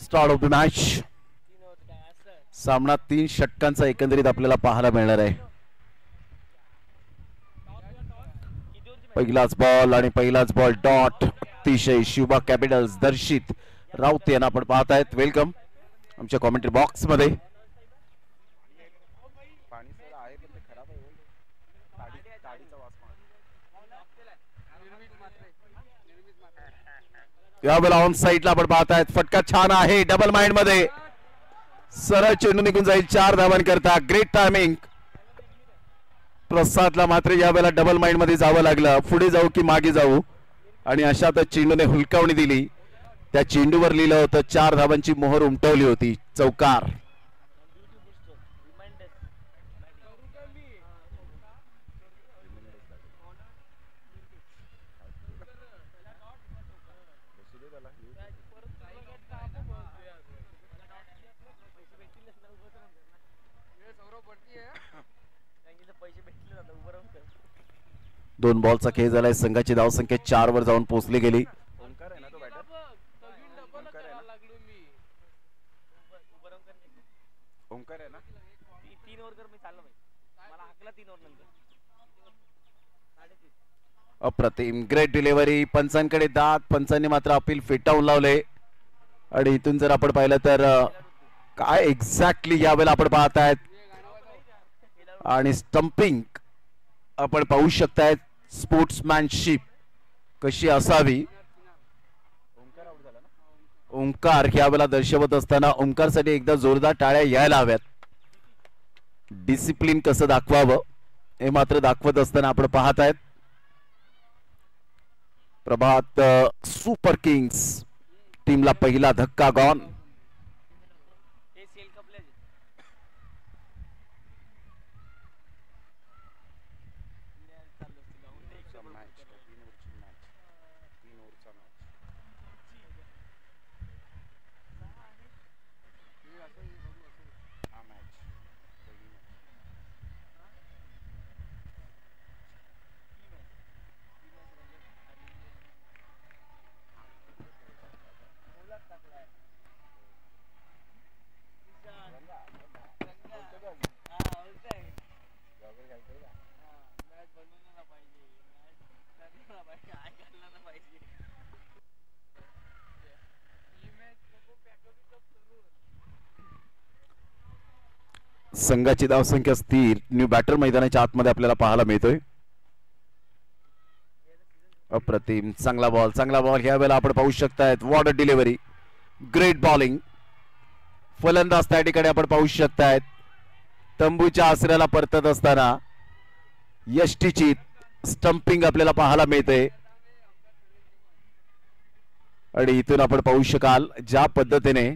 Start of the match. सामना 3 षटकांचा एकंदरीत आपल्याला पाहायला मिळणार आहे. पहिलाच बॉल आणि पहिलाच बॉल डॉट. अतिशय शुभा कॅपिटल्स दर्शित राऊत यांना आपण पाहतायत. वेलकम आमच्या कॉमेंट्री बॉक्स मध्ये. यावेळेला ऑन साईडला आपण पाहतायत. फटका छान आहे डबल माइंड मध्ये. सरळ चेंडू निघून जाईल 4 धावांकरता. Great timing. प्रसादला मात्र यावेळेला डबल माइंड मध्ये जावं लागलं. पुढे जाऊ की मागे जाऊ आणि अशातच चेंडूने हुलकावणी दिली. त्या चेंडूवर लिहिलं होतं 4 धावांची मोहर उमटवली होती. चौकार. दोन बॉलचा खेळ झालाय. संघाची धावसंख्या 4 वर जाऊन पोहोचली गेली. अप्रतिम ग्रेट डिलिव्हरी. पंचांकडे दात. पंचांनी मात्र अपील फेटाळून लावले आणि इथून जर आपण पाहिलं तर काय एक्झॅक्टली यावेळेला आपण पाहतायत आणि स्टंपिंग आपण पाहू शकतायत. स्पोर्ट्समॅनशिप कशी असावी ओंकार यावेळेला दर्शवत असताना ओंकारसाठी एकदा जोरदार टाळ्या यायला हव्यात. डिसिप्लिन कसं दाखवावं हे मात्र दाखवत असताना आपण पाहतायत. प्रभात सुपर किंग्स टीमला पहिला धक्का गॉन. संघाची धावसंख्या स्थिर. न्यू बॅटर मैदानाच्या आतमध्ये आपल्याला पाहायला मिळतोय. अप्रतिम चांगला बॉल. चांगला बॉल ह्या वेळेला आपण पाहू शकतायत. What a delivery. Great bowling. फलंदाज त्या ठिकाणी आपण पाहू शकतायत. तंबूच्या आसऱ्याला परतत असताना यष्टीची स्टंपिंग आपल्याला पाहायला मिळते आणि इथून आपण पाहू शकाल ज्या पद्धतीने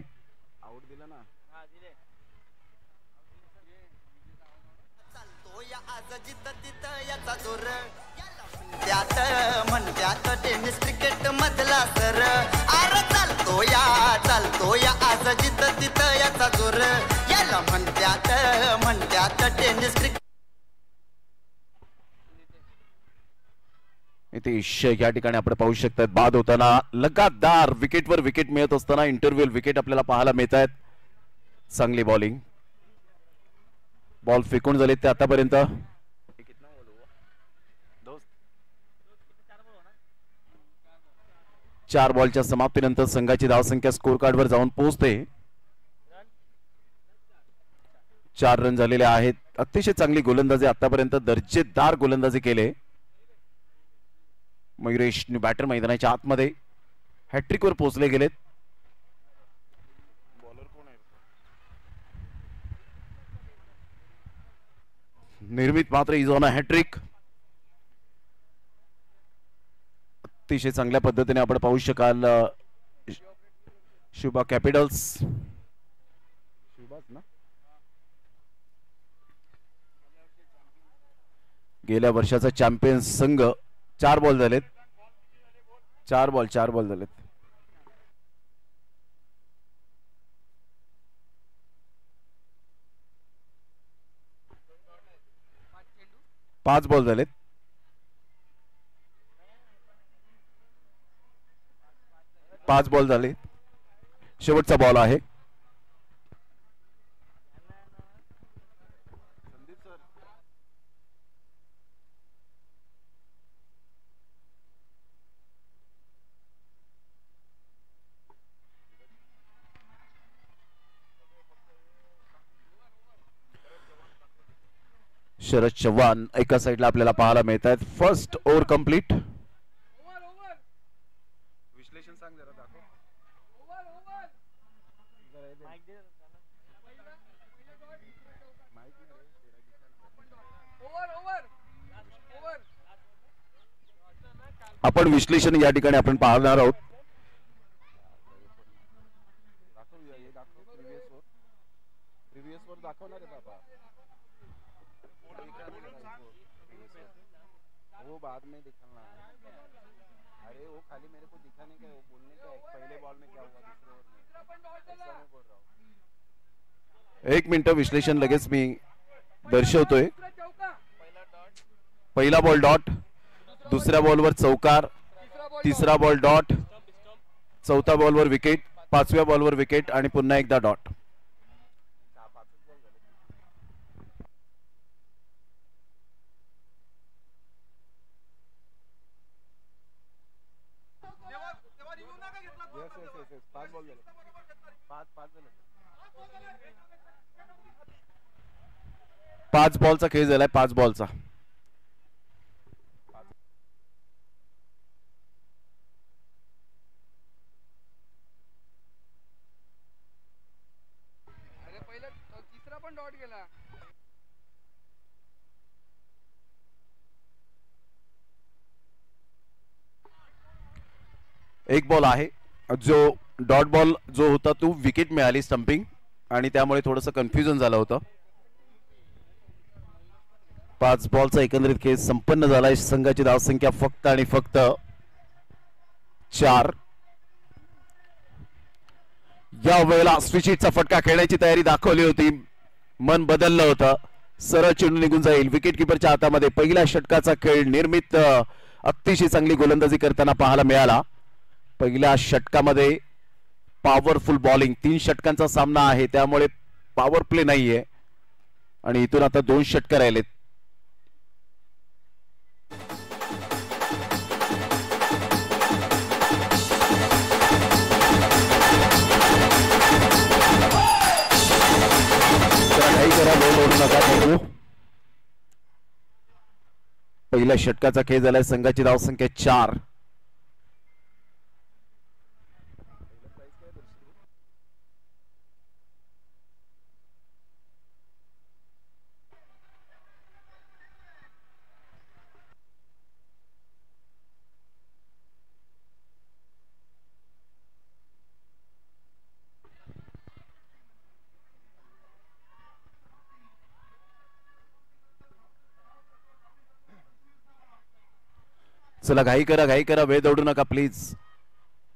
टेनिस क्रिकेट मधला सर. अरे चालतो या आज जित तिथं याचा जोर. याला म्हणत्यात टेनिस क्रिकेट. नितीश या ठिकाणी आपण पाहू शकतात बाद होताना लगातार विकेटवर विकेट मिळत असताना इंटरव्ह्यूल विकेट आपल्याला पाहायला मिळत आहेत. चांगली बॉलिंग. बॉल फेकून झाले ते आतापर्यंत 4 बॉलच्या समाप्तीनंतर संघाची धावसंख्या स्कोर कार्ड वर जाऊन पोहोचते. 4 रन झालेले आहेत. अतिशय चांगली गोलंदाजी आतापर्यंत दर्जेदार गोलंदाजी केले मयुरेश. बॅटर मैदानाच्या आतमध्ये हॅट्रिक वर पोहोचले गेलेत. निर्मित मात्र इज ऑन अ हॅट्रिक. अतिशय चांगल्या पद्धतीने आपण पाहू शकाल शुभा कॅपिटल्स गेल्या वर्षाचा चॅम्पियन संघ. 4 बॉल झालेत. 4 बॉल झालेत. 5 बॉल झालेत. 5 बॉल झाले. शेवटचा बॉल आहे. शरद चव्हाण एका साईडला आपल्याला पाहायला मिळत आहेत. First over complete. विश्लेषण सांग जरा दाखव. आपण विश्लेषण या ठिकाणी आपण पाहणार आहोत. प्रीवियस वर दाखवणार आहे बाबा. वो बाद में दिखाना. अरे वो खाली मेरे को दिखाने का, वो बोलने का पहले बॉल में क्या हुआ दूसरे ओवर में, ऐसा मैं बोल रहा हूँ. 1 मिनिट विश्लेषण लगेच मी दर्शवतोय. पहिला बॉल डॉट, दुसऱ्या बॉलवर चौकार, तिसरा बॉल डॉट, चौथा बॉलवर विकेट, पाचव्या बॉलवर विकेट आणि पुन्हा एकदा डॉट. पाच बॉलचा खेळ झालाय. 5 बॉलचा. तिसरा पण डॉट गेला. एक बॉल आहे जो डॉट बॉल जो होता तो विकेट मिळाली स्टंपिंग आणि त्यामुळे थोडंसं कन्फ्युजन झालं होतं. 5 बॉलचा एकंदरीत खेळ संपन्न झालाय. संघाची धावसंख्या फक्त आणि फक्त 4. या वेळेला स्विचिटचा फटका खेळण्याची तयारी दाखवली होती. मन बदललं होतं. सरळ चेंडू निघून जाईल. विकेट किपरच्या हातामध्ये पहिल्या षटकाचा खेळ निर्मित अतिशय चांगली गोलंदाजी करताना पाहायला मिळाला. पहिल्या षटकामध्ये पॉवरफुल बॉलिंग. 3 षटकांचा सामना आहे त्यामुळे पॉवर प्ले नाहीये आणि इथून आता 2 षटक राहिलेत. पहिल्या षटकाचा खेळ झालाय. संघाची धावसंख्या 4. चला घाई करा वेळ दौडू नका प्लीज.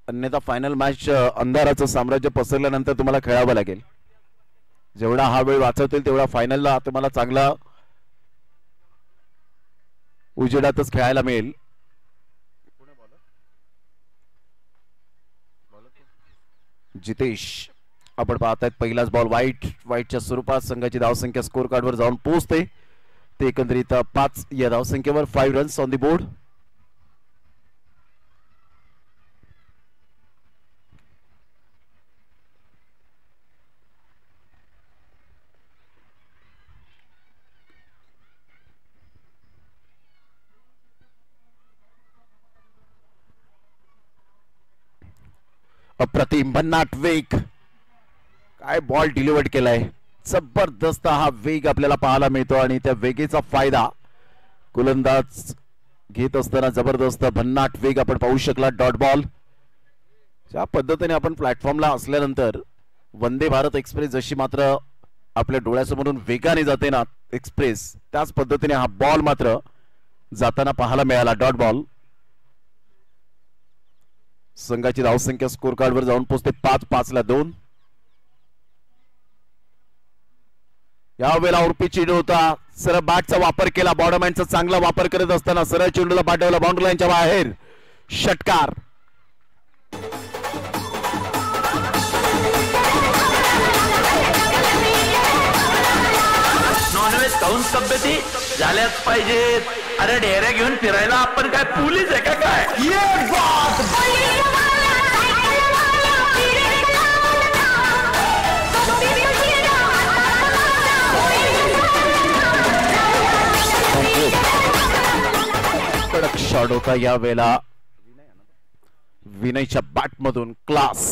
अन्यथा फायनल मॅच अंधाराचं साम्राज्य पसरल्यानंतर तुम्हाला खेळावं लागेल. जेवढा हा वेळ वाचवतील तेवढा फायनलला तुम्हाला चांगला उजेडातच खेळायला मिळेल. जितेश आपण पाहतायत पहिलाच बॉल वाईटच्या स्वरूपात संघाची धावसंख्या स्कोर कार्डवर जाऊन पोहोचते. ते एकंदरीत 5 या धावसंख्येवर 5 रन्स ऑन द बोर्ड. अप्रतिम भन्नाट वेग. काय बॉल डिलिव्हर्ड केलाय. जबरदस्त हा वेग आपल्याला पाहायला मिळतो आणि त्या वेगेचा फायदा गोलंदाज घेत असताना जबरदस्त भन्नाट वेग आपण पाहू शकला. Dot ball. ज्या पद्धतीने आपण प्लॅटफॉर्मला असल्यानंतर वंदे भारत एक्सप्रेस जशी मात्र आपल्या डोळ्यासमोरून वेगाने जाते ना एक्सप्रेस, त्याच पद्धतीने हा बॉल मात्र जाताना पाहायला मिळाला. Dot ball. संघाची धावसंख्या स्कोर कार्डवर जाऊन पोहोचते 5-5ला 2. यावेळेला उर्पी चेंडू होता. सरळ बॅटचा वापर केला. बॉर्डरमॅनचा चांगला वापर करत असताना सरळ चेंडूला पाठवला बाउंड्री लाईनच्या बाहेर. षटकार. दोन तब्येती झाल्याच पाहिजेत. अरे डेऱ्या घेऊन फिरायला आपण काय पोलीस आहे का काय? कडक शॉट होता या वेळेला विनयच्या बॅट मधून. क्लास.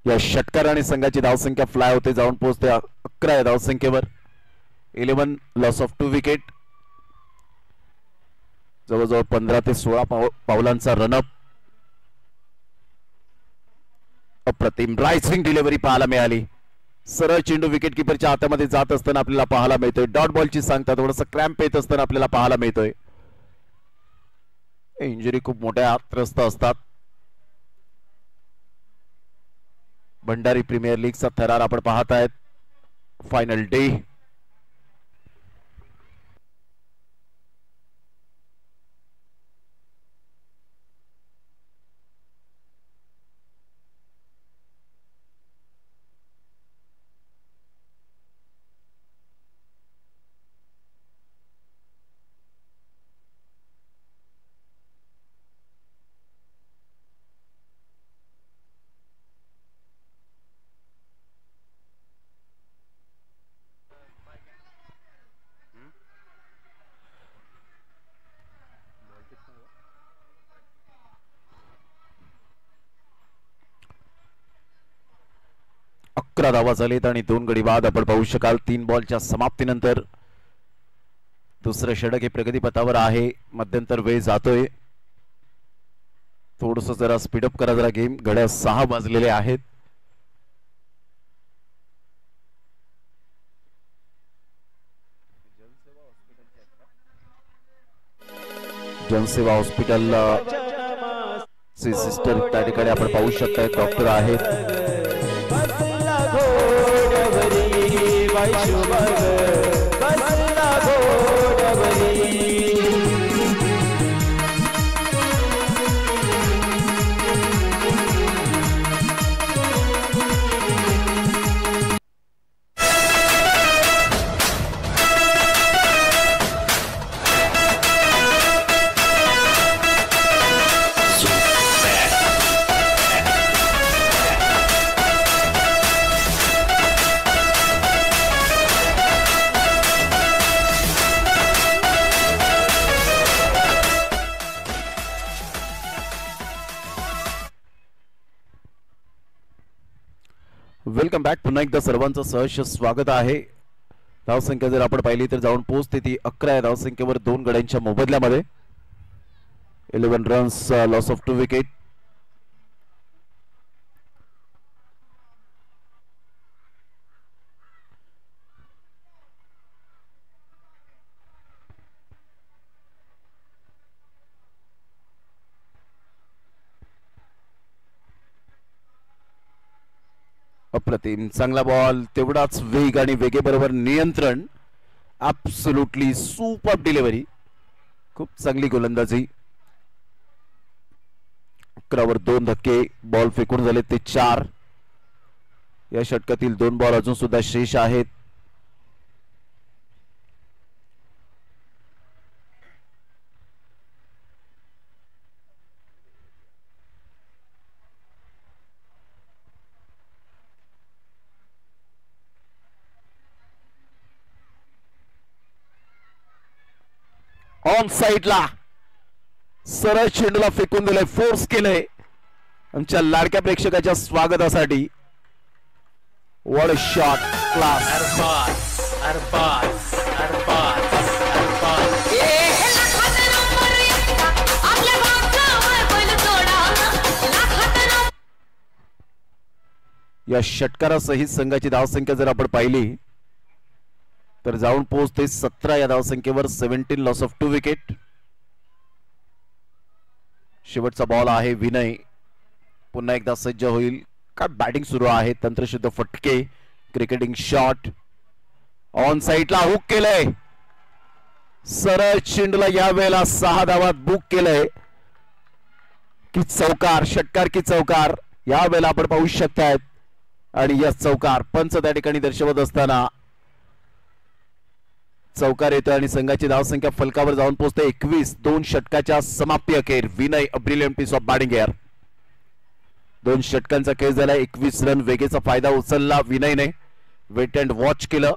या षटकाराने संघाची धावसंख्या फ्लाय होते, जाऊन पोहोचते 11 या धावसंख्येवर. 11 लॉस ऑफ 2 विकेट. जवळजवळ 15 ते 16 पावलांचा रनअप. अप्रतिम रायझिंग डिलिव्हरी पाहायला मिळाली. सरळ चेंडू विकेट किपरच्या हातामध्ये जात असताना आपल्याला पाहायला मिळतोय. डॉट बॉलची सांगता थोडंसं क्रॅम्प येत असताना आपल्याला पाहायला मिळतोय. इंजुरी खूप मोठ्या त्रस्त असतात. भंडारी प्रीमियर लीगचा थरार आपण पाहत आहेत. Final day. धावा झालेत आणि 2 गडी बाद आपण पाहू शकाल. 3 बॉलच्या समाप्तीनंतर दुसरं षटक हे प्रगतीपथावर आहे. मध्यंतर वेळ जातोय. थोडस जरा स्पीडअप करा जरा गेम. घड्याळ 6 वाजलेले आहेत. जनसेवा हॉस्पिटल चे सिस्टर त्या ठिकाणी आपण पाहू शकताय. डॉक्टर आहेत. Welcome back. पुन्हा एकदा सर्वांचं सहर्ष स्वागत आहे. धावसंख्या जर आपण पाहिली तर जाऊन पोहोचते ती 11 या धावसंख्येवर 2 गड्यांच्या मोबदल्यामध्ये. 11 रन्स लॉस ऑफ 2 विकेट. अप्रतिम चांगला बॉल. तेवढाच वेग आणि वेगेबरोबर नियंत्रण. Absolutely super delivery. खूप चांगली गोलंदाजी. 11 वर 2 धक्के. बॉल फेकून झाले ते 4. या षटकातील 2 बॉल अजून सुद्धा शेष आहेत. ऑन साइडला सरळ चेंडूला फेकून दिलंय. फोर्स केलंय आमच्या लाडक्या प्रेक्षकाच्या स्वागतासाठी. What a shot. क्लास. या षटकारासहित संघाची धावसंख्या जर आपण पाहिली तर जाऊन पोहोचते 17 या धावसंख्येवर. 17 लॉस ऑफ 2 विकेट. शेवटचा बॉल आहे. विनय पुन्हा एकदा सज्ज होईल. काय बॅटिंग सुरू आहे. तंत्रशुद्ध फटके. Cricketing shot. ऑन साइडला हुक केलंय. सरळ चेंडूला या वेळेला 6 धावात बुक केलंय. की चौकार. षटकार की चौकार या वेळेला आपण पाहू शकतायत. आणि या चौकार पंच त्या ठिकाणी दर्शवत असताना चौकार येतोय आणि संघाची धावसंख्या फलकावर जाऊन पोहोचते 21. 2 षटकाच्या समाप्ती अखेर Vinay a brilliant piece of batting here. 2 षटकांचा खेळ झाला. 21 रन वेगेचा फायदा उचलला विनयने. वेट अँड वॉच केलं.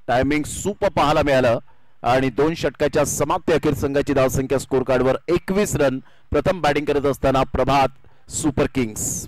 टायमिंग सुपर पाहायला मिळालं आणि 2 षटकाच्या समाप्ती अखेर संघाची धावसंख्या स्कोर कार्डवर 21 रन. प्रथम बॅटिंग करत असताना प्रभात सुपर किंग्स.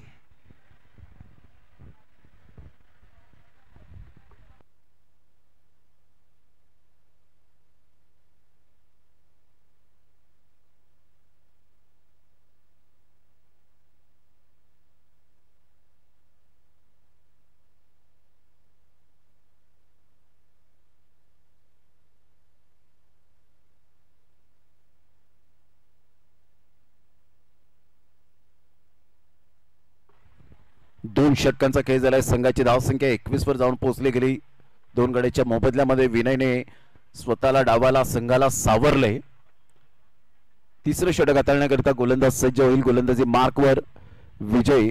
दोन षटकांचा खेळ झालाय. संघाची धावसंख्या 21 वर जाऊन पोहोचली गेली. 2 गड्याच्या मोबदल्यामध्ये विनयने स्वतःला डावाला संघाला सावरले. तिसरं षटक हाताळण्याकरिता गोलंदाज सज्ज होईल. गोलंदाजी मार्कवर विजय.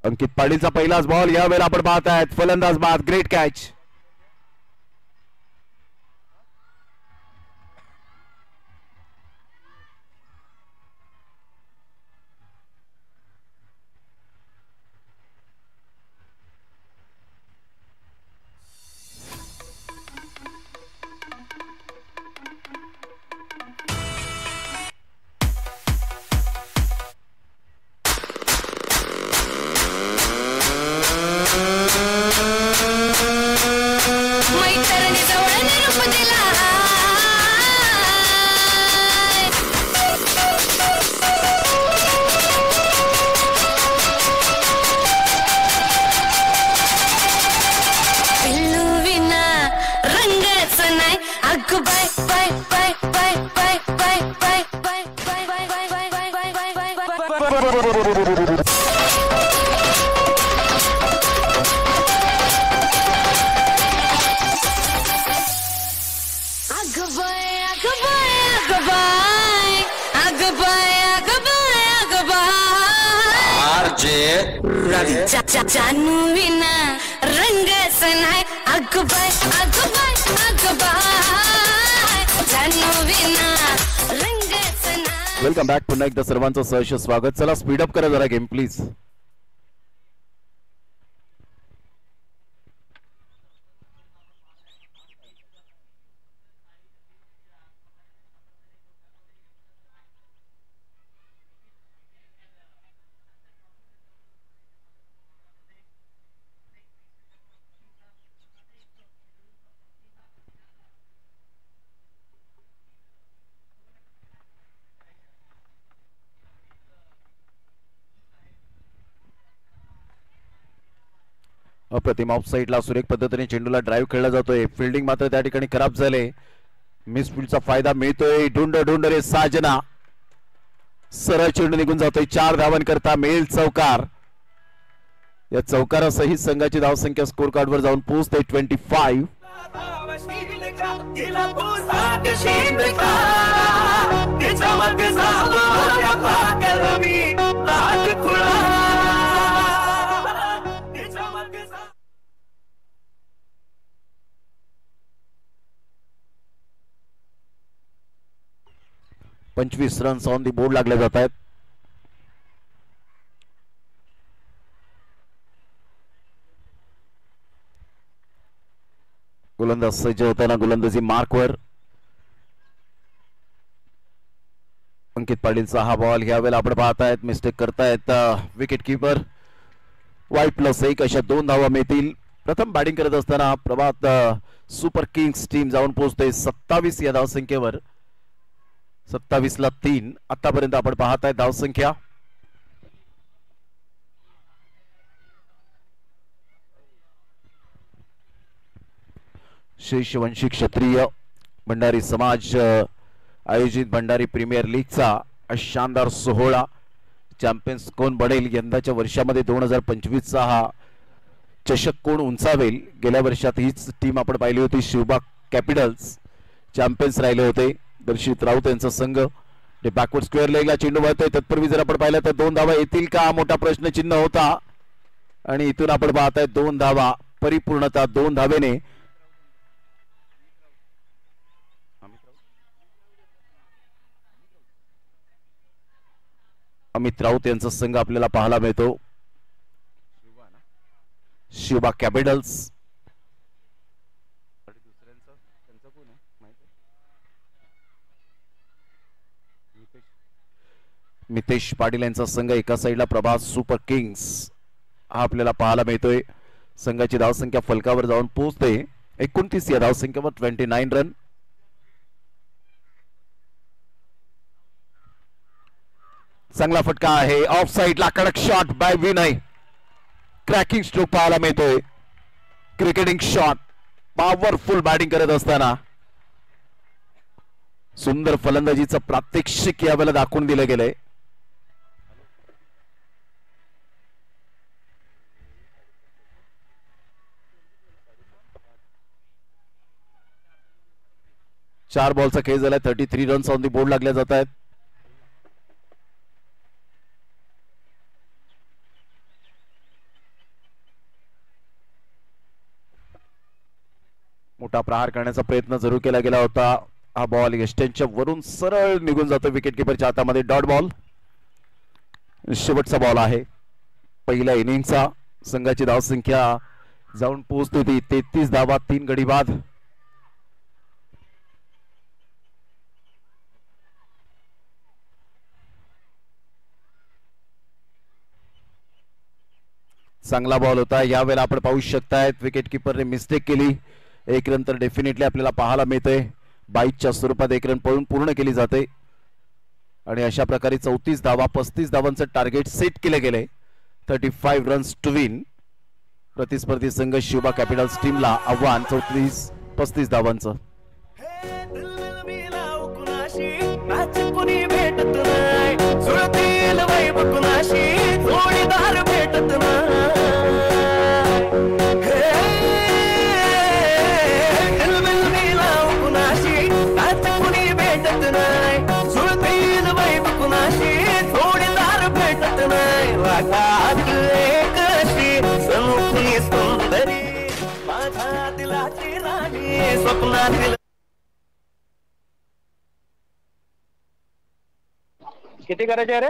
अंकित पाटीलचा पहिलाच बॉल. यावेळेला आपण पाहतायत फलंदाज बाद. Great catch. जानू विना रंग सनाय अगबाय अगबाय अगबाय जानू विना रंग सनाय. Welcome back. पुन्हा एकदा सर्वांचं सहर्ष स्वागत. चला स्पीड अप करा जरा गेम प्लीज. अप्रतिम ऑफ साईडला सुरेख पद्धतीने चेंडूला ड्राईव्ह खेळला जातोय. फिल्डिंग मात्र त्या ठिकाणी खराब झाले. मिस फील्डचा फायदा मिळतोय. ढुंड ढुंड रे साजना. सरळ चेंडू निघून जातोय. 4 धावांकरता मिळेल चौकार. या चौकारासहित संघाची धावसंख्या स्कोर कार्डवर जाऊन पोहोचते 25. पंचवीस रन्स ऑन दी बोर्ड लागले जात आहेत. गोलंदाज सज्ज होताना गोलंदाजी मार्कवर. अंकित पाटीलचा हा बॉल. यावेळेला आपण पाहतायत मिस्टेक करतायत विकेट किपर. Y+1 अशा 2 धावा मिळतील. प्रथम बॅटिंग करत असताना प्रभात सुपर किंग्स टीम जाऊन पोहोचते 27 या धावसंख्येवर. 27ला 3 आतापर्यंत आपण पाहताय धावसंख्या. शेषवंशी क्षत्रिय भंडारी समाज आयोजित भंडारी प्रीमियर लीगचा शानदार सोहळा. चॅम्पियन्स कोण बनेल यंदाच्या वर्षामध्ये 2025चा हा चषक कोण उंचावेल. गेल्या वर्षात हीच टीम आपण पाहिली होती. शिवबाग कॅपिटल्स चॅम्पियन्स राहिले होते. दर्शित राऊत यांचा संघ ते बॅकवर्ड स्क्वेअर लेगला चेंडू वळतोय. तत्पूर्वी जर आपण पाहिलं तर 2 धावा येतील का मोठा प्रश्नचिन्ह होता आणि इथून आपण पाहताय 2 धावा परिपूर्णता 2 धावेने. अमित राऊत यांचा संघ आपल्याला पाहायला मिळतो. शिवबा कॅपिटल्स. मितेश पाटील यांचा संघ एका साईडला प्रभास सुपर किंग्स हा आपल्याला पाहायला मिळतोय. संघाची धावसंख्या फलकावर जाऊन पोहोचते 29 या धावसंख्येवर 29 रन. चांगला फटका आहे ऑफ साइडला. कडक shot bye Vinay. Cracking stroke पाहायला मिळतोय. Cricketing shot. पॉवरफुल बॅटिंग करत असताना सुंदर फलंदाजीचं प्रात्यक्षिक यावेळेला दाखवून दिलं गेलंय. चार बॉलचा खेळ झालाय. 33 रन्स ऑन दी बोर्ड लागल्या जात आहेत. मोठा प्रहार करण्याचा प्रयत्न जरूर केला गेला होता. हा बॉल यष्टेंच्या वरून सरळ निघून जातो विकेट किपरच्या हातामध्ये. Dot ball. शेवटचा बॉल आहे पहिल्या इनिंगचा. संघाची धावसंख्या जाऊन पोहोचते ती 33 धावा 3 गडी बाद. चांगला बॉल होता. यावेळेला आपण पाहू शकतायत विकेट किपरने मिस्टेक केली. 1 रन तर डेफिनेटली आपल्याला पाहायला मिळतंय. 22च्या स्वरूपात 1 रन पळून पूर्ण केली जाते आणि अशा प्रकारे 34 धावा 35 धावांचं टार्गेट सेट केले गेले. 35 रन्स टू विन. प्रतिस्पर्धी संघ शिवबा कॅपिटल्स टीमला आव्हान 34-35 धावांचं. किती करायचे रे?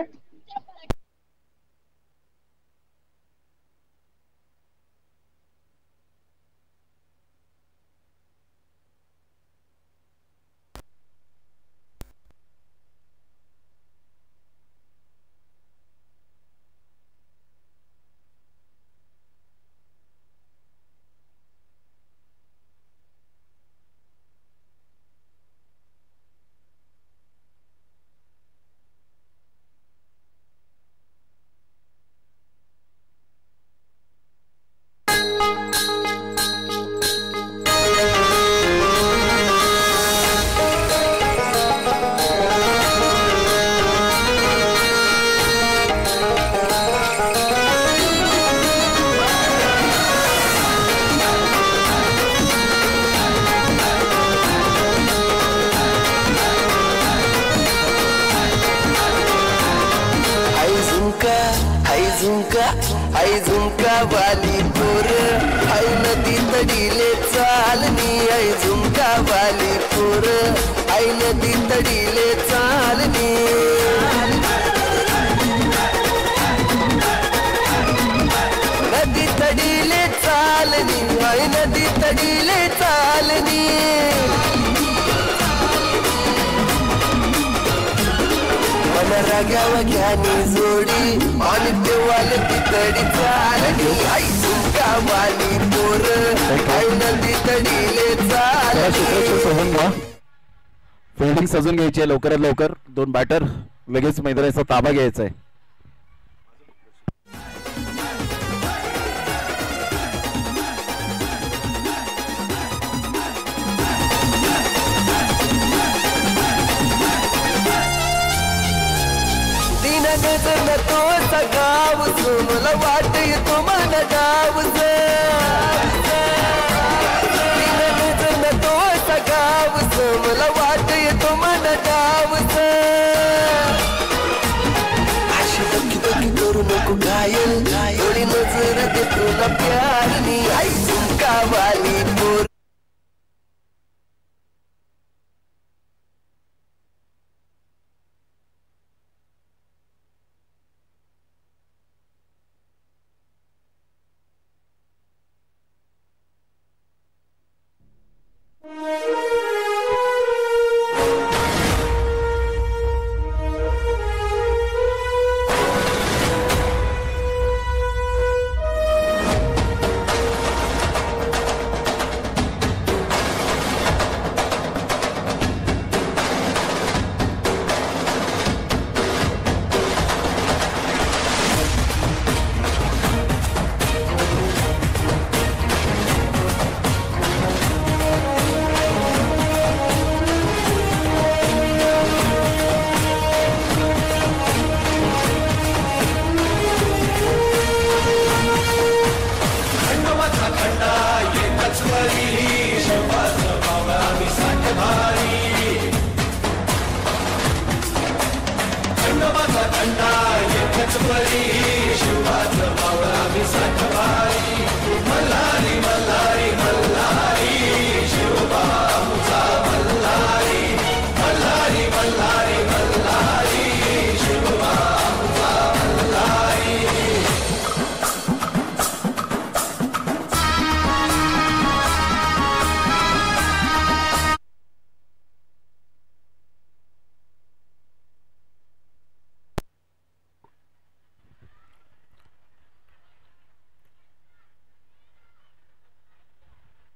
आई झुमका वाली पोर आई नदी तडीले चालनी. आई झुमका वाली पोर आई नदी तडीले चालनी. नदी तडीले चालनी. आई नदी तडीले चालनी. रागावा घ्यानी जोडी आणि देवाल तितडी चालनी. आई झुमका वाली पोर आई नदी तडीले चालनी. फिल्डिंग सजून घ्यायची आहे लवकरात लवकर. 2 बॅटर लगेच मैदानाचा ताबा घ्यायचा आहे. तो सगाव मला वाट येतो मन डाव. तो सगाव मला वाट येतो मन डाव.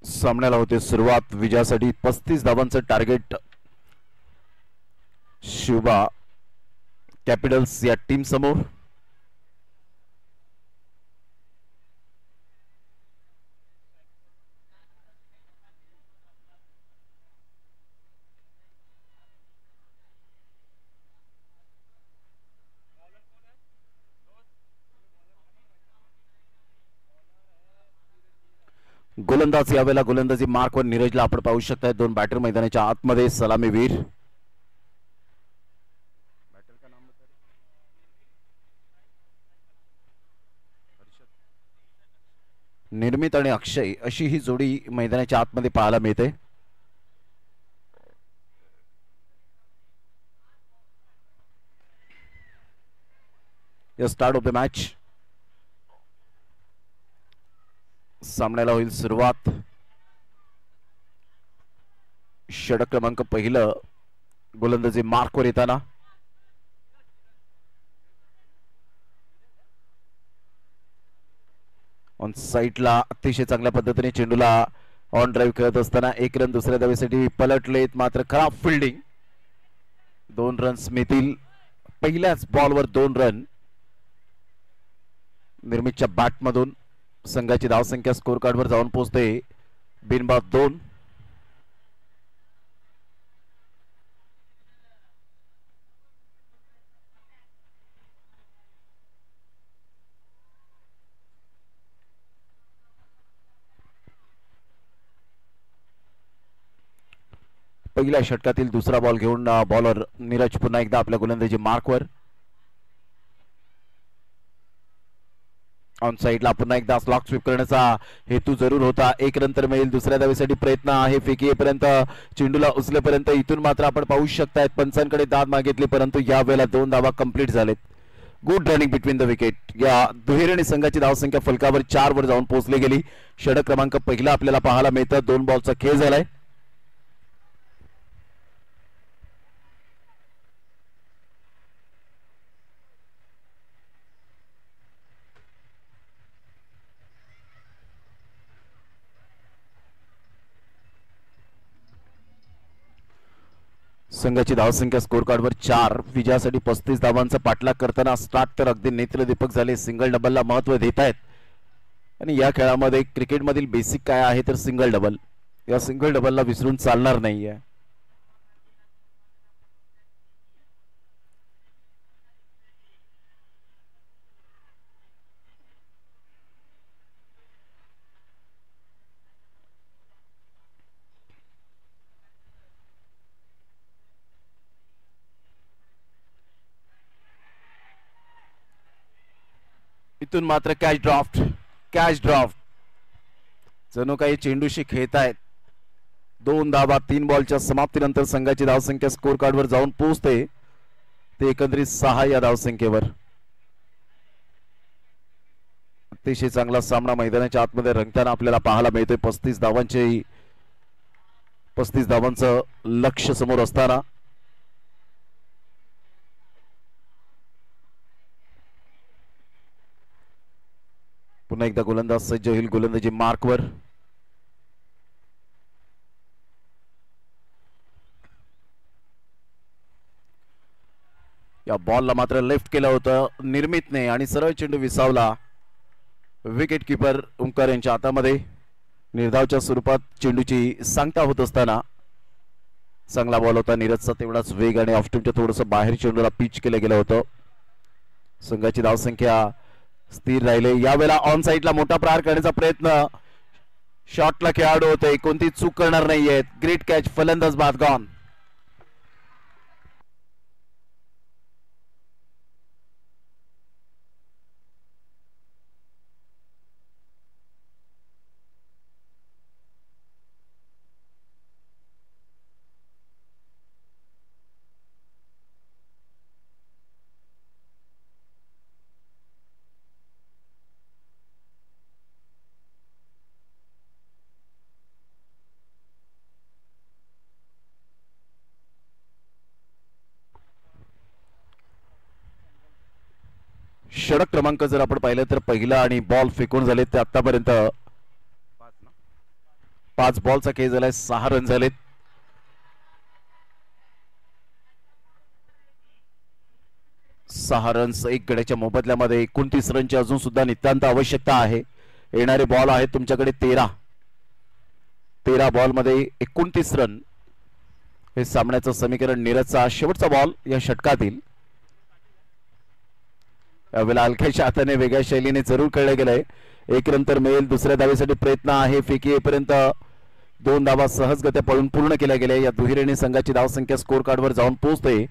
सामन्याला होते सुरुवात. विजयासाठी 35 धावांचं टार्गेट शिवबा कॅपिटल्स या टीम समोर. गोलंदाज यावेळेला गोलंदाजी मार्कवर नीरजला आपण पाहू शकताय. दोन बॅटर मैदानाच्या आतमध्ये. सलामीवीर निर्मित आणि अक्षय अशी ही जोडी मैदानाच्या आतमध्ये पाहायला मिळते. Start of the match. सामन्याला होईल सुरुवात. षटक क्रमांक पहिलं गोलंदाजी मार्कवर येताना ऑन साईडला अतिशय चांगल्या पद्धतीने चेंडूला ऑन ड्राईव्ह खेळत असताना 1 रन दुसऱ्या धावेसाठी पलटलेत. मात्र खराब फिल्डिंग. 2 रन्स मिळतील. पहिल्याच बॉलवर 2 रन निर्मितच्या बॅटमधून. संघाची धावसंख्या स्कोर कार्डवर जाऊन पोहोचते बिनबाद 2. पहिल्या षटकातील दुसरा बॉल घेऊन बॉलर नीरज पुन्हा एकदा आपल्या गोलंदाजी मार्कवर. ऑन साईडला पुन्हा एकदा स्लॉक स्वीप करण्याचा हेतू जरूर होता. 1 रन तर मिळेल. दुसऱ्या धावेसाठी प्रयत्न आहे. फेकी येईपर्यंत चेंडूला उचलेपर्यंत. इथून मात्र आपण पाहू शकतायत पंचांकडे दाद मागितली, परंतु या वेळेला 2 धावा कंप्लीट झालेत. Good running between the wicket. या दुहेरीने संघाची धावसंख्या फलकावर 4 वर जाऊन पोहोचली गेली. षटक क्रमांक पहिला आपल्याला पाहायला मिळतं. 2 बॉलचा खेळ झालाय. संघाची धावसंख्या स्कोर कार्डवर 4. विजयासाठी 35 धावांचा पाठलाग करताना स्टार्ट तर अगदी नेत्रदीपक झाले. सिंगल डबलला महत्व देत आहेत आणि या खेळामध्ये क्रिकेटमधील बेसिक काय आहे तर सिंगल डबल. या सिंगल डबलला विसरून चालणार नाहीये. इथून मात्र कॅच ड्राफ्ट जणू काही चेंडूशी खेळतायत. 2 धावा 3 बॉलच्या समाप्तीनंतर संघाची धावसंख्या स्कोर कार्डवर जाऊन पोहोचते ते एकंदरीत 6 या धावसंख्येवर. अतिशय चांगला सामना मैदानाच्या आतमध्ये रंगताना आपल्याला पाहायला मिळतोय. 35 धावांचं लक्ष्य समोर असताना पुन्हा एकदा गोलंदाज सज्ज होईल गोलंदाजी मार्कवर. या बॉलला मात्र लेफ्ट केलं होतं निर्मितने आणि सरळ चेंडू विसावला. विकेट किपर ओंकार यांच्या हातामध्ये. निर्धावच्या स्वरूपात चेंडूची सांगता होत असताना चांगला बॉल होता. नीरजचा तेवढाच वेग आणि ऑफ स्टंपच्या थोडंसं बाहेर चेंडूला पिच केलं गेलं होतं. संघाची धावसंख्या स्थिर राहिले. यावेळेला ऑन साईडला मोठा प्रहार करण्याचा प्रयत्न. शॉटला खेळाडू होते. कोणती चूक करणार नाहीयेत. Great catch. फलंदाज बाद गॉन. षटक क्रमांक जर आपण पाहिलं तर पहिला आणि बॉल फेकून झाले ते आतापर्यंत 5 बॉलचा खेळ झालाय, 6 रन झालेत. सहा रन्स 1 गड्याच्या मोबदल्यामध्ये 29 रनची अजून सुद्धा नितांत आवश्यकता आहे. येणारे बॉल आहेत तुमच्याकडे 13 बॉल मध्ये 29 रन हे सामन्याचं समीकरण. नीरजचा शेवटचा बॉल या षटकातील. यावेळेला हलक्याच्या हाताने वेगळ्या शैलीने जरूर खेळले गेलंय. 1 रन तर मिळेल. दुसऱ्या धावेसाठी प्रयत्न आहे. फेकी येईपर्यंत 2 धावा सहजगत्या पळून पूर्ण केल्या गेल्या. या दुहेरीने संघाची धावसंख्या स्कोर कार्डवर जाऊन पोहोचते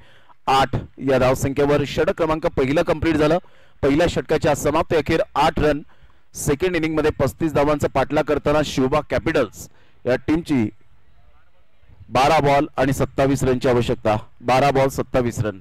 8. या धावसंख्येवर षटक क्रमांक पहिलं कंप्लीट झालं. पहिल्या षटकाच्या समाप्ती अखेर 8 रन. सेकंड इनिंग मध्ये 35 धावांचा पाठलाग करताना शिवबा कॅपिटल्स या टीमची 12 बॉल आणि 27 रनची आवश्यकता. 12 बॉल 27 रन.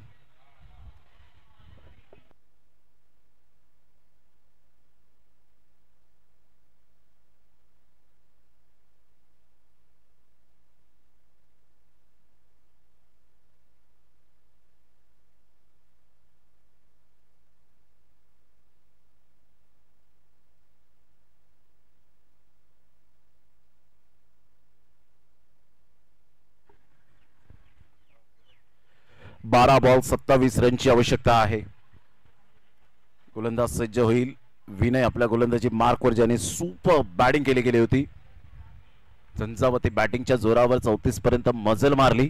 बारा बॉल 27 रनची आवश्यकता आहे. गोलंदाज सज्ज होईल. विनय आपल्या गोलंदाजी मार्कवर ज्याने सुपर बॅटिंग केली गेली होती. झंझावती बॅटिंगच्या जोरावर 34 पर्यंत मजल मारली.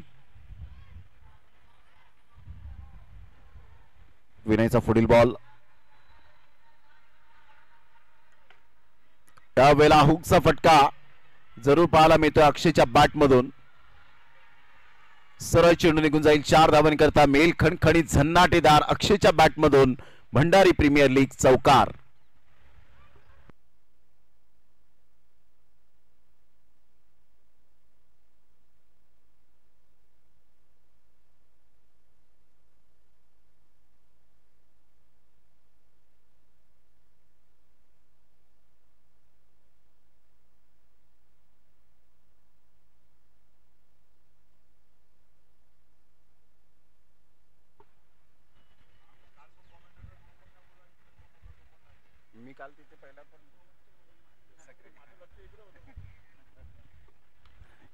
विनयचा पुढील बॉल. त्यावेळेला हुकचा फटका जरूर पाहायला मिळतोय अक्षयच्या बॅट मधून. सरळ चेंडू निघून जाईल. 4 धावांकरता मेल खणखणीत झन्नाटेदार अक्षयच्या बॅट मधून भंडारी प्रीमियर लीग चौकार.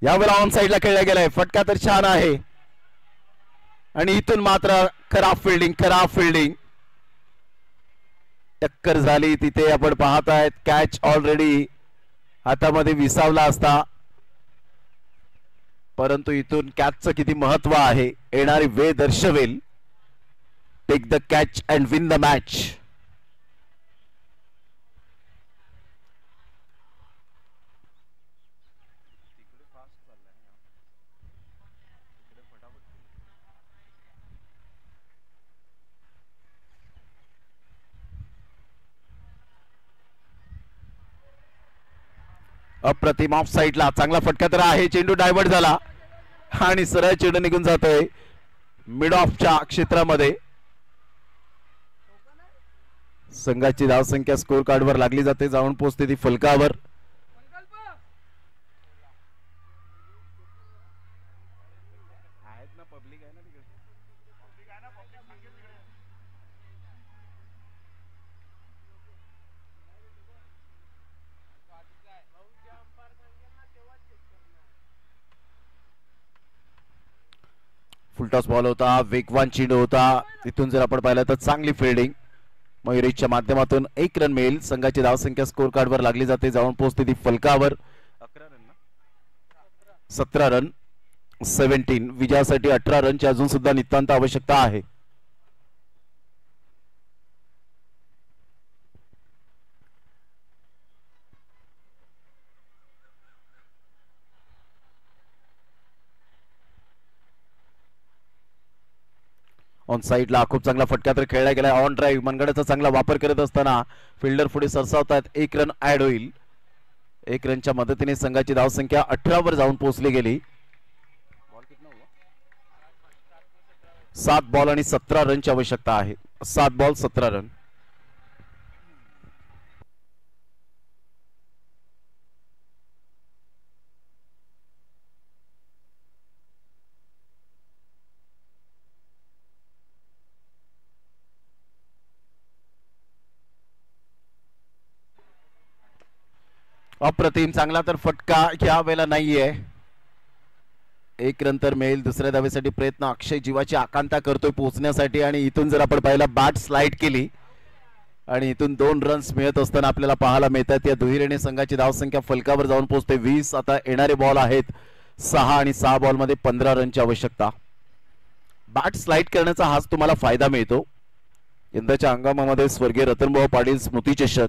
यावेळेला ऑन साइडला खेळला गेलाय. फटका तर छान आहे आणि इथून मात्र खराब फिल्डिंग टक्कर झाली. तिथे आपण पाहतायत कॅच ऑलरेडी हातामध्ये विसावला असता, परंतु इथून कॅचचं किती महत्व आहे येणारी वेळ दर्शवेल. Take the catch and win the match. अप्रतिम ऑफ साइडला चांगला फटका तर आहे. चेंडू डायव्हर्ट झाला आणि सरळ चेंडू निघून जातोय मिड ऑफच्या क्षेत्रामध्ये. संघाची धावसंख्या स्कोर कार्डवर लागली जाते. जाऊन पोहोचते ती फलकावर. फुलटॉस बॉल होता. वेगवान चेंडू होता. तिथून जर आपण पाहिलं तर चांगली फिल्डिंग. मयुरेशच्या माध्यमातून 1 रन मिळेल. संघाची धावसंख्या स्कोर कार्डवर लागली जाते. जाऊन पोहोचते ती फलकावर. 17 रन 17. विजयासाठी 18 रनची अजून सुद्धा नितांत आवश्यकता आहे. ऑन साइडला खूप चांगला फटका तर खेळला गेला. ऑन ड्राईव्ह मनगडाचा चांगला वापर करत असताना फिल्डर पुढे सरसावतात. 1 रन ऍड होईल. 1 रनच्या मदतीने संघाची धावसंख्या 18 वर जाऊन पोहोचली गेली. 7 बॉल आणि 17 रनची आवश्यकता आहे. 7 बॉल 17 रन. अप्रतिम चांगला तर फटका या वेळेला नाहीये. एक रन तर मिळेल. दुसऱ्या धावेसाठी प्रयत्न अक्षय जीवाची आकांक्षा करतोय पोहोचण्यासाठी आणि इथून जर आपण पाहिलं बॅट स्लाइड केली आणि इथून 2 रन्स मिळत असताना आपल्याला पाहायला मिळतात. या दुहेरीने संघाची धावसंख्या फलकावर जाऊन पोहोचते 20. आता येणारे बॉल आहेत 6 आणि 6 बॉलमध्ये 15 रनची आवश्यकता. बॅट स्लाइड करण्याचा हाच तुम्हाला फायदा मिळतो. यंदाच्या हंगामामध्ये स्वर्गीय रतनभाऊ पाटील स्मृती चषक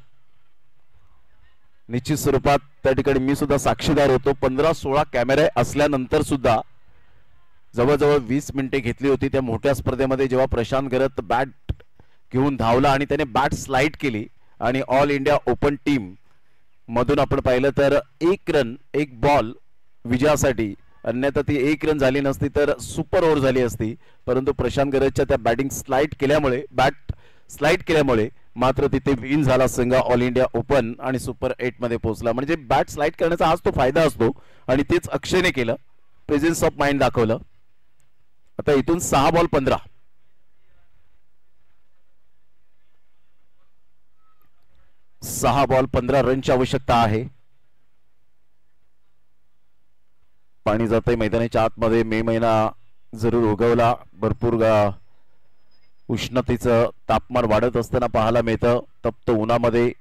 निश्चित स्वरूपात त्या ठिकाणी मी सुद्धा साक्षीदार होतो. 15-16 कॅमेरे असल्यानंतर सुद्धा जवळजवळ 20 मिनिटे घेतली होती त्या मोठ्या स्पर्धेमध्ये, जेव्हा प्रशांत गरत बॅट घेऊन धावला आणि त्याने बॅट स्लाइड केली आणि ऑल इंडिया ओपन टीम मधून आपण पाहिलं तर 1 रन 1 बॉल विजयासाठी. अन्यथा ती 1 रन झाली नसती तर सुपर ओव्हर झाली असती. परंतु प्रशांत गरजच्या त्या बॅट स्लाइड केल्यामुळे मात्र तिथे विन झाला संघ ऑल इंडिया ओपन आणि सुपर 8 मध्ये पोहोचला. म्हणजे बॅट स्लाइड करण्याचा हाच तो फायदा असतो आणि तेच अक्षयने केलं. प्रेझेन्स ऑफ माइंड दाखवलं. आता इथून 6 बॉल 15. 6 बॉल 15 रनची आवश्यकता आहे. पाणी जातंय मैदानाच्या आतमध्ये. मे महिना जरूर उगवला. भरपूर उष्णतेचं तापमान वाढत असताना पाहायला मिळतं. तप्त उन्हामध्ये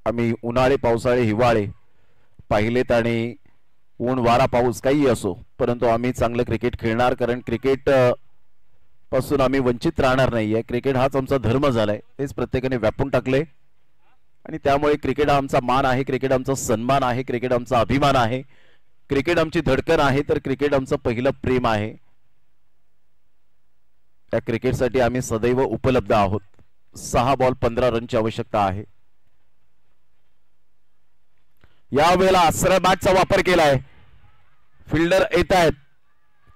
आम्ही उन्हाळे पावसाळे हिवाळे पाहिलेत आणि ऊन वारा पाऊस काही असो परंतु आम्ही चांगलं क्रिकेट खेळणार. कारण क्रिकेट पासून आम्ही वंचित राहणार नाहीये. क्रिकेट हाच आमचा धर्म झालाय. तेच प्रत्येकाने व्यापून टाकले आणि त्यामुळे क्रिकेट हा आमचा मान आहे. क्रिकेट आमचा सन्मान आहे. क्रिकेट आमचा अभिमान आहे. क्रिकेट आमची धडकन आहे. तर क्रिकेट आमचं पहिलं प्रेम आहे. त्या क्रिकेटसाठी आम्ही सदैव उपलब्ध आहोत. 6 बॉल 15 रनची आवश्यकता आहे. या वेळेला आसरा बॅटचा वापर केलाय. फिल्डर येत आहेत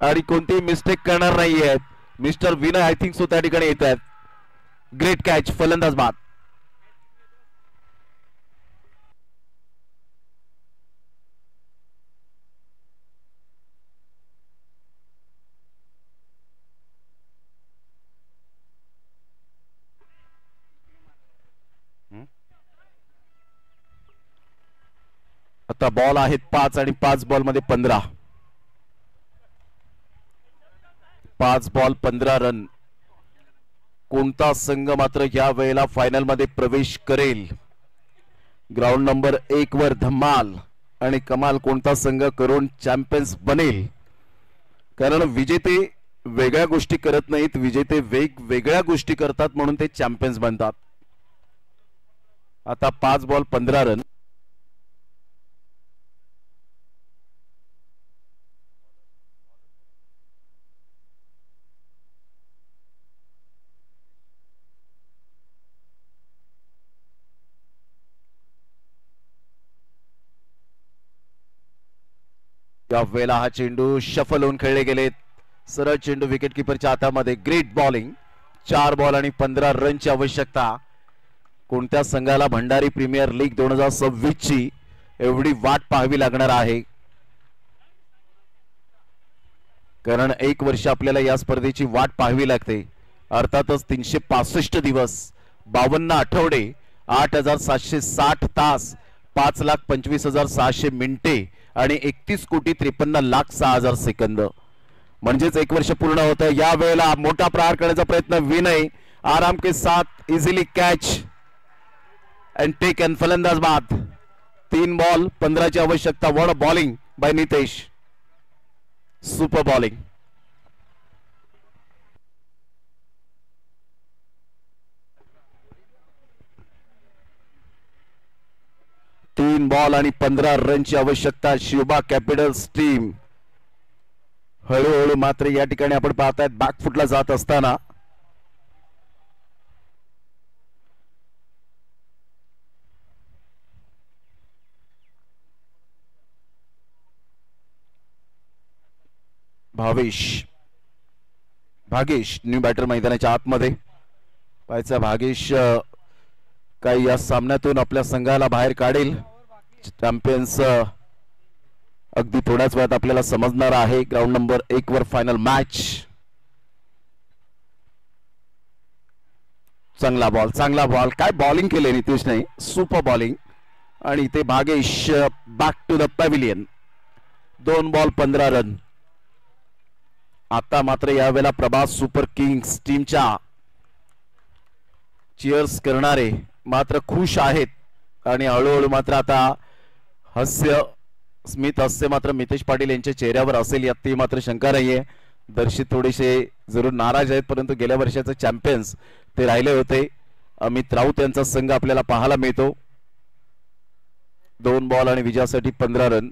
आणि कोणतीही मिस्टेक करणार नाही आहेत. Mister Vinay I think so त्या ठिकाणी येत आहेत. Great catch. फलंदाज बाद. आता बॉल आहेत 5 आणि 5 बॉल मध्ये 15. 5 बॉल 15 रन. कोणता संघ मात्र या वेळेला फायनल मध्ये प्रवेश करेल? ग्राउंड नंबर 1 वर धमाल आणि कमाल कोणता संघ करून चॅम्पियन्स बनेल? कारण विजेते वेगळ्या गोष्टी करत नाहीत. विजेते वेगवेगळ्या गोष्टी करतात म्हणून ते चॅम्पियन्स बनतात. आता 5 बॉल 15 रन. या वेळेला हा चेंडू शफल होऊन खेळले गेलेत. सरळ चेंडू विकेट किपरच्या हातामध्ये. Great bowling. 4 बॉल आणि 15 रनची आवश्यकता. कोणत्या संघाला भंडारी प्रीमियर लीग 2026 ची एवढी वाट पाहावी लागणार आहे? कारण 1 वर्ष आपल्याला या स्पर्धेची वाट पाहावी लागते. अर्थातच 365 दिवस, 52 आठवडे, 8760 तास, 5,25,600 मिनिटे आणि 31,53,06,000 सेकंद. म्हणजेच 1 वर्ष पूर्ण होतं. या वेळेला मोठा प्रहार करण्याचा प्रयत्न. विनय आराम के साथ इझिली कॅच अँड टेकन. फलंदाज बाद. 3 बॉल 15 ची आवश्यकता. What a bowling bye Nitesh. Super bowling. तीन बॉल आणि 15 रनची आवश्यकता. शिवबा कॅपिटल्स टीम हळूहळू मात्र या ठिकाणी आपण पाहतायत बॅकफुटला जात असताना. भागेश न्यू बॅटर मैदानाच्या आतमध्ये. पाहायचा भागेश काही या सामन्यातून आपल्या संघाला बाहेर काढेल. चॅम्पियन्स अगदी थोड्याच वेळात आपल्याला समजणार आहे. ग्राउंड नंबर 1 वर फायनल मॅच. चांगला बॉल काय बॉलिंग केले नितीश नाही. सुपर बॉलिंग आणि इथे Bhagesh back to the pavilion. 2 ball 15 run. आता मात्र यावेळेला प्रभास सुपर किंग्स टीमच्या चिअर्स करणारे मात्र खुश आहेत आणि हळूहळू मात्र आता स्मित हास्य मात्र मितेश पाटील यांच्या चेहऱ्यावर असेल यात मात्र शंका नाहीये. दर्शित थोडेसे जरूर नाराज आहेत, परंतु गेल्या वर्षाचे चॅम्पियन्स ते राहिले होते. अमित राऊत यांचा संघ आपल्याला पाहायला मिळतो. 2 बॉल आणि विजयासाठी 15 रन.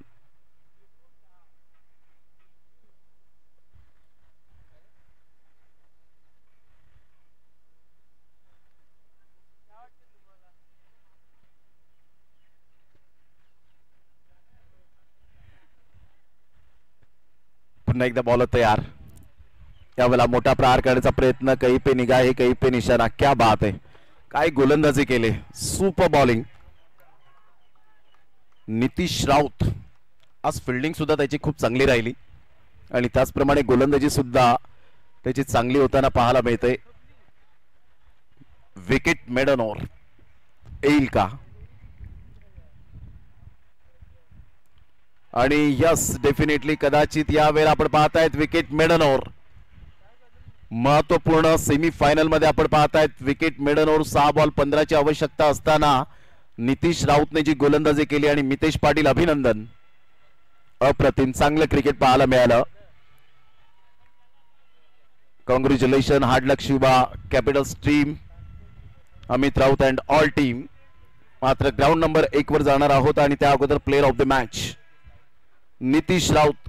पुन्हा एकदा बॉलर तयार. यावेळेला मोठा प्रहार करण्याचा प्रयत्न. कहीं पे निगाह कहीं पे निशाणा. क्या बात आहे, काय गोलंदाजी केले. Super bowling. नितीश राऊत आज फिल्डिंग सुद्धा त्याची खूप चांगली राहिली आणि त्याचप्रमाणे गोलंदाजी सुद्धा त्याची चांगली होताना पाहायला मिळते. विकेट मेडन ओव्हर येईल का? आणि यस, डेफिनेटली कदाचित यावेळेला आपण पाहतायत विकेट मेडन ओव्हर. महत्वपूर्ण सेमीफायनल मध्ये आपण पाहतायत विकेट मेडन ओव्हर. 6 बॉल 15 ची आवश्यकता असताना नितीश राऊतने जी गोलंदाजी केली आणि मितेश पाटील अभिनंदन. अप्रतिम, चांगलं क्रिकेट पाहायला मिळालं. Congratulation, hard luck Shiva Capitals team, Amit Raut and all team. मात्र ग्राउंड नंबर 1 वर जाणार आहोत आणि त्या अगोदर player of the match Nitish Raut.